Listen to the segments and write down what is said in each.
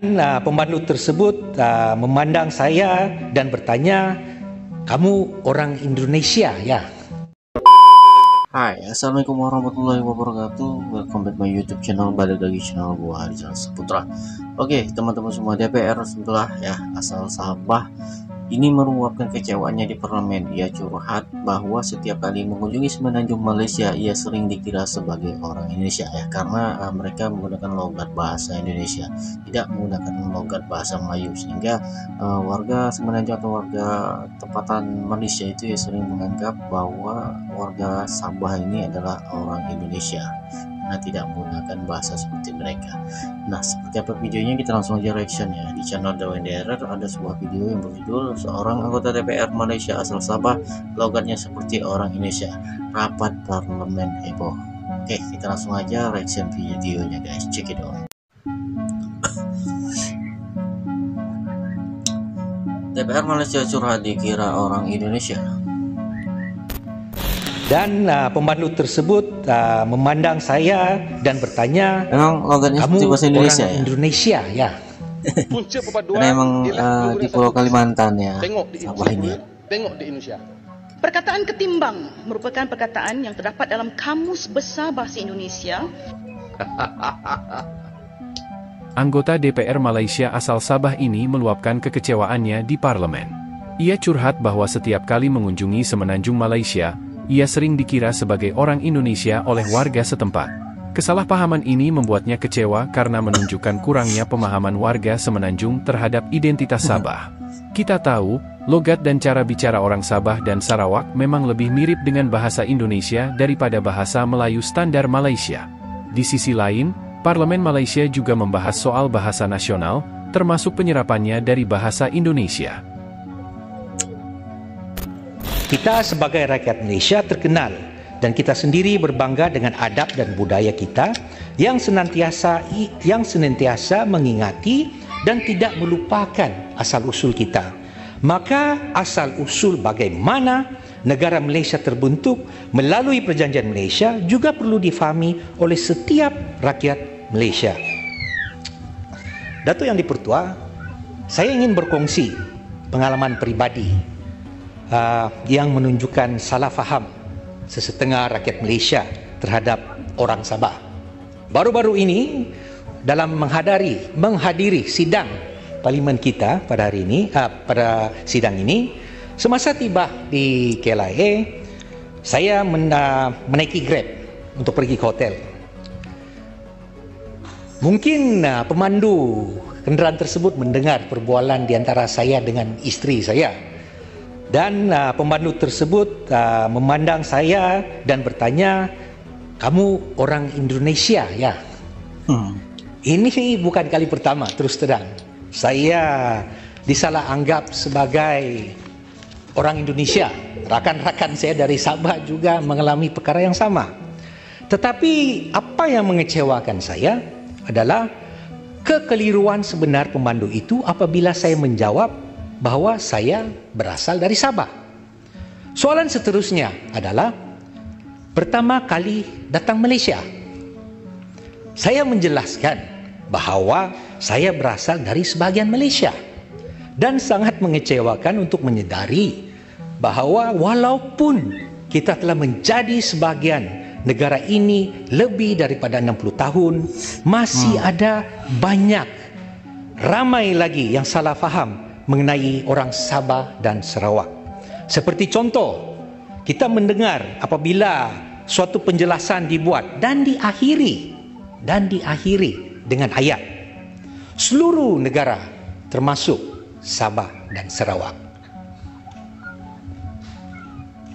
Pemandu tersebut memandang saya dan bertanya, "Kamu orang Indonesia, ya?" Hai, assalamualaikum warahmatullahi wabarakatuh. Welcome back my YouTube channel, balik lagi channel gua Harizal Saputra. Oke, teman-teman semua, DPR sebelah ya asal Sabah ini meluapkan kecewaannya di parlemen. Ia curhat bahwa setiap kali mengunjungi semenanjung Malaysia, ia sering dikira sebagai orang Indonesia ya, karena mereka menggunakan logat bahasa Indonesia, tidak menggunakan logat bahasa Melayu, sehingga warga semenanjung atau warga tempatan Malaysia itu ya sering menganggap bahwa warga Sabah ini adalah orang Indonesia karena tidak menggunakan bahasa seperti mereka. Nah, seperti apa videonya, kita langsung aja reaction ya. Di channel DWNDR ada sebuah video yang berjudul "Seorang anggota DPR Malaysia asal Sabah logatnya seperti orang Indonesia, rapat parlemen heboh." Oke, kita langsung aja reaction videonya guys, check it out. DPR Malaysia curhat dikira orang Indonesia. Dan pemandu tersebut memandang saya dan bertanya, Memang logatnya "Kamu seperti bahasa Indonesia orang ya? Indonesia, ya?" Punca perpaduan Karena emang di Pulau satu Kalimantan ya, tengok di Sabah ini. Tengok di Indonesia. Perkataan ketimbang merupakan perkataan yang terdapat dalam Kamus Besar Bahasa Indonesia. Anggota DPR Malaysia asal Sabah ini meluapkan kekecewaannya di parlemen. Ia curhat bahwa setiap kali mengunjungi semenanjung Malaysia, ia sering dikira sebagai orang Indonesia oleh warga setempat. Kesalahpahaman ini membuatnya kecewa karena menunjukkan kurangnya pemahaman warga semenanjung terhadap identitas Sabah. Kita tahu, logat dan cara bicara orang Sabah dan Sarawak memang lebih mirip dengan bahasa Indonesia daripada bahasa Melayu standar Malaysia. Di sisi lain, Parlemen Malaysia juga membahas soal bahasa nasional, termasuk penyerapannya dari bahasa Indonesia. Kita sebagai rakyat Malaysia terkenal dan kita sendiri berbangga dengan adab dan budaya kita yang senantiasa mengingati dan tidak melupakan asal-usul kita. Maka asal-usul bagaimana negara Malaysia terbentuk melalui Perjanjian Malaysia juga perlu difahami oleh setiap rakyat Malaysia. Datuk Yang Dipertua, saya ingin berkongsi pengalaman peribadi yang menunjukkan salah faham sesetengah rakyat Malaysia terhadap orang Sabah. Baru-baru ini dalam menghadiri sidang parlimen kita pada hari ini, pada sidang ini, semasa tiba di KLIA, saya menaiki Grab untuk pergi ke hotel. Mungkin pemandu kenderaan tersebut mendengar perbualan di antara saya dengan isteri saya. Dan pemandu tersebut memandang saya dan bertanya, "Kamu orang Indonesia, ya?" Ini bukan kali pertama, terus terang. Saya disalah anggap sebagai orang Indonesia. Rakan-rakan saya dari Sabah juga mengalami perkara yang sama. Tetapi apa yang mengecewakan saya adalah kekeliruan sebenar pemandu itu apabila saya menjawab bahwa saya berasal dari Sabah. Soalan seterusnya adalah, pertama kali datang Malaysia, saya menjelaskan bahwa saya berasal dari sebahagian Malaysia dan sangat mengecewakan untuk menyedari bahwa walaupun kita telah menjadi sebahagian negara ini lebih daripada 60 tahun, masih ada ramai lagi yang salah faham mengenai orang Sabah dan Sarawak. Seperti contoh, kita mendengar apabila suatu penjelasan dibuat dan diakhiri dengan ayat, seluruh negara termasuk Sabah dan Sarawak.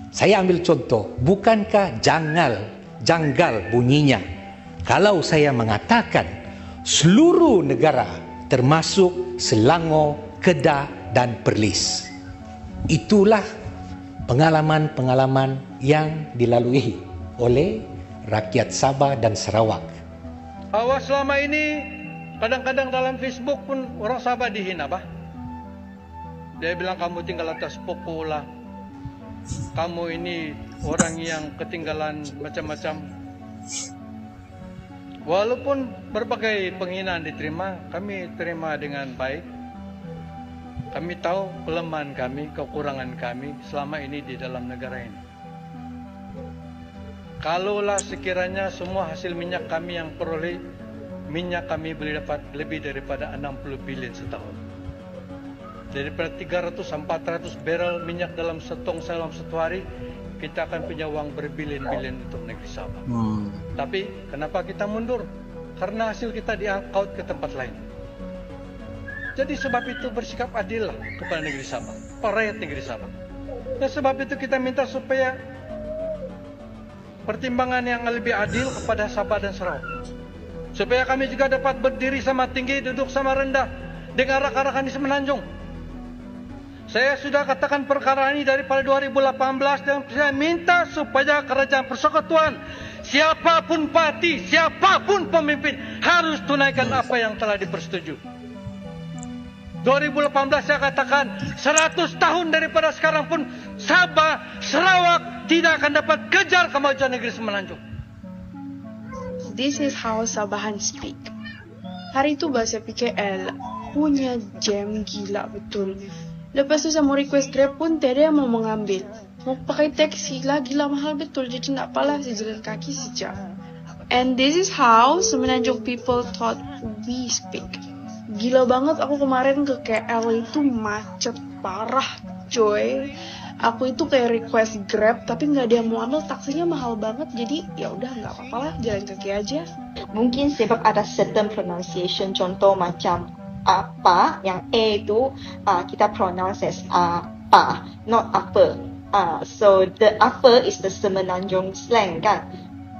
Saya ambil contoh, bukankah janggal bunyinya kalau saya mengatakan seluruh negara termasuk Selangor, Kedah dan Perlis. Itulah pengalaman-pengalaman yang dilalui oleh rakyat Sabah dan Sarawak. Bahwa selama ini kadang-kadang dalam Facebook pun orang Sabah dihina, bah. Dia bilang kamu tinggal atas popola. Kamu ini orang yang ketinggalan macam-macam. Walaupun berbagai penghinaan diterima, kami terima dengan baik. Kami tahu kelemahan kami, kekurangan kami selama ini di dalam negara ini. Kalaulah sekiranya semua hasil minyak kami yang peroleh, minyak kami boleh dapat lebih daripada 60 bilion setahun. Daripada 300-400 barrel minyak dalam setong dalam satu hari, kita akan punya uang berbilion-bilion untuk negeri Sabah. Tapi kenapa kita mundur? Karena hasil kita diangkut ke tempat lain. Jadi sebab itu bersikap adil lah kepada negeri Sabah, rakyat negeri Sabah. Dan sebab itu kita minta supaya pertimbangan yang lebih adil kepada Sabah dan Sarawak. Supaya kami juga dapat berdiri sama tinggi, duduk sama rendah dengan rakan-rakan di Semenanjung. Saya sudah katakan perkara ini daripada 2018 dan saya minta supaya kerajaan persekutuan, siapapun parti, siapapun pemimpin harus tunaikan apa yang telah dipersetujui. 2018 saya katakan 100 tahun daripada sekarang pun Sabah, Sarawak tidak akan dapat kejar kemajuan negeri Semenanjung. This is how Sabahan speak. Hari itu bahasa PKL punya jam gila betul. Lepas tu saya mau request Grab pun tidak ada yang mau mengambil. Mau pakai taksi lah, gila mahal betul. Jadi nak apalah saya jalan kaki sejak. And this is how Semenanjung people thought we speak. Gila banget aku kemarin ke KL itu macet parah coy. Aku itu kayak request Grab tapi nggak ada yang mau ambil, taksinya mahal banget. Jadi ya udah nggak apa-apa lah, jalan kaki aja. Mungkin sebab ada certain pronunciation, contoh macam apa yang A itu kita pronounce as apa, not apa. So the apa is the Semenanjung slang kan.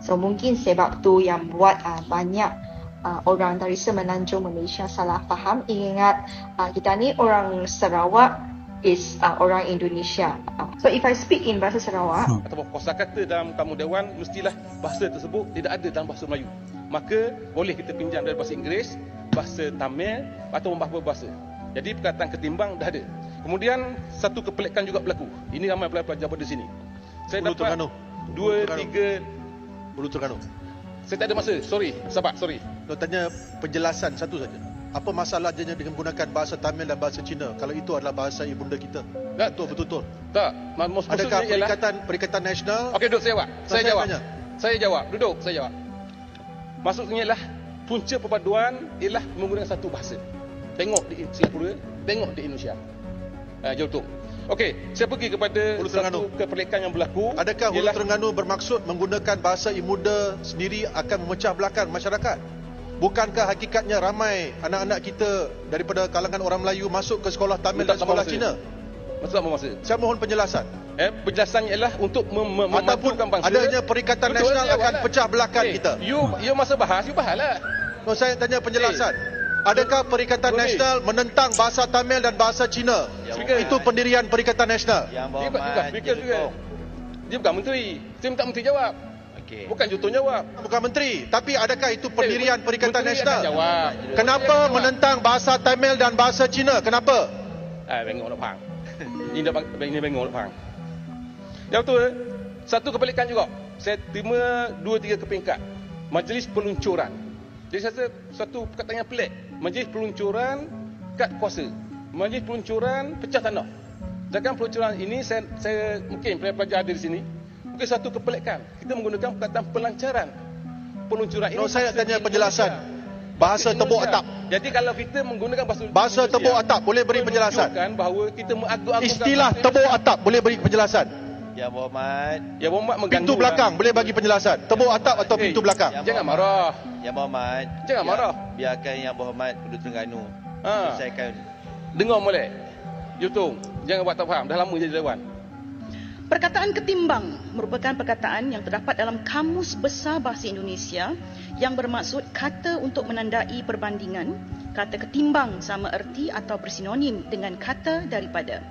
So mungkin sebab tu yang buat banyak orang dari Semenanjung Malaysia salah faham. Ingat kita ni orang Sarawak is orang Indonesia. So if I speak in bahasa Sarawak ataupun kosakata dalam tamu dewan, mestilah bahasa tersebut tidak ada dalam bahasa Melayu. Maka boleh kita pinjam dari bahasa Inggeris, bahasa Tamil atau beberapa bahasa. Jadi perkataan ketimbang dah ada. Kemudian satu kepelikan juga berlaku. Ini ramai pelajar pada sini. Saya dapat 2-3 Ulu Terengganu. Saya tak ada masa. Sorry, sabar, sorry. Nak tanya penjelasan satu saja. Apa masalahnya dengan menggunakan bahasa Tamil dan bahasa Cina kalau itu adalah bahasa ibunda kita? Tak, betul. Tak. Adakah perikatan nasional? Okey, duduk saya jawab. Saya jawab. Tanya. Saya jawab. Duduk, saya jawab. Maksudnya ialah punca perpaduan ialah menggunakan satu bahasa. Tengok di Singapura, tengok di Indonesia. Jauh tu. Okey, saya pergi kepada satu kepelikan yang berlaku. Adakah Hulu Terengganu bermaksud menggunakan bahasa ibunda sendiri akan memecah belahkan masyarakat? Bukankah hakikatnya ramai anak-anak kita daripada kalangan orang Melayu masuk ke sekolah Tamil dan sekolah Cina? Maksud apa maksud? Saya mohon penjelasan. Penjelasannya ialah untuk ataupun adanya perikatan nasional akan pecah belahkan kita. You masa bahas, you bahaslah. No, saya tanya penjelasan. Adakah perikatan nasional menentang bahasa Tamil dan bahasa Cina? Itu pendirian perikatan nasional. Dia bukan menteri. Saya minta menteri jawab. Bukan Jutun jawab. Bukan menteri. Tapi adakah itu pendirian perikatan nasional? Jawab. Kenapa menentang bahasa Tamil dan bahasa Cina? Kenapa? Bengok nak faham. Ini bengok nak faham. Yang tu, satu kepelikan juga. Saya terima 2-3 kepingkat. Majlis peluncuran. Jadi saya satu perkataan yang pelik. Majlis peluncuran kad kuasa. Majlis peluncuran pecah tanah. Sedangkan peluncuran ini saya mungkin pelajar ada di sini. Mungkin satu kepelikan. Kita menggunakan perkataan pelancaran. Peluncuran ini. Saya tanya penjelasan. Bahasa tepuk atap. Jadi kalau kita menggunakan bahasa tepuk atap, boleh beri penjelasan. Bahawa kita mengagung-agungkan istilah tepuk atap, boleh beri penjelasan. Ya Muhammad mengganggu. Pintu belakang boleh bagi penjelasan. Tepuk atap atau pintu belakang. Jangan marah. Ya Muhammad. Jangan marah. Biarkan Yang Berhormat Hulu Terengganu selesaikan. Dengar molek. Jutung, jangan buat tak faham. Dah lama jadi dewan. Perkataan ketimbang merupakan perkataan yang terdapat dalam Kamus Besar Bahasa Indonesia yang bermaksud kata untuk menandai perbandingan. Kata ketimbang sama erti atau bersinonim dengan kata daripada.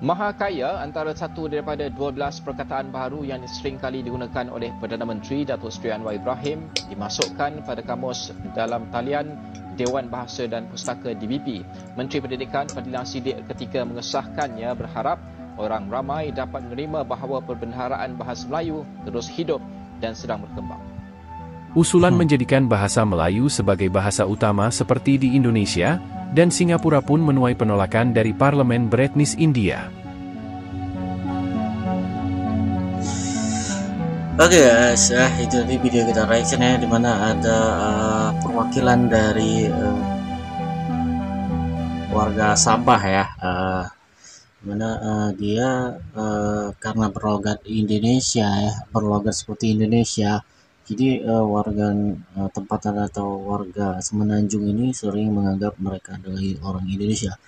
Maha kaya antara satu daripada 12 perkataan baharu yang sering kali digunakan oleh Perdana Menteri Datuk Seri Anwar Ibrahim dimasukkan pada kamus dalam talian Dewan Bahasa dan Pustaka DBP. Menteri Pendidikan Fadilah Siddiq ketika mengesahkannya berharap orang ramai dapat menerima bahawa perbendaharaan bahasa Melayu terus hidup dan sedang berkembang. Usulan menjadikan bahasa Melayu sebagai bahasa utama seperti di Indonesia, dan Singapura pun menuai penolakan dari parlemen beretnis India. Oke guys, itu tadi video kita reaction ya, dimana ada perwakilan dari warga Sabah ya, dimana dia karena berlogat Indonesia ya, berlogat seperti Indonesia, jadi warga tempatan atau warga Semenanjung ini sering menganggap mereka adalah orang Indonesia.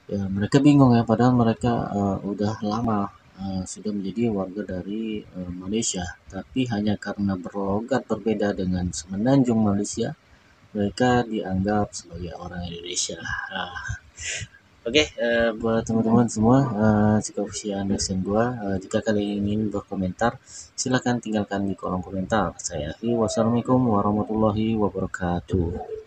Ya, mereka bingung ya, padahal mereka udah lama sudah menjadi warga dari Malaysia, tapi hanya karena berlogat berbeda dengan Semenanjung Malaysia, mereka dianggap sebagai orang Indonesia. Oke, buat teman-teman semua, cukup sekian reaction gua. Jika kalian ingin berkomentar, silahkan tinggalkan di kolom komentar. Saya Wassalamualaikum warahmatullahi wabarakatuh.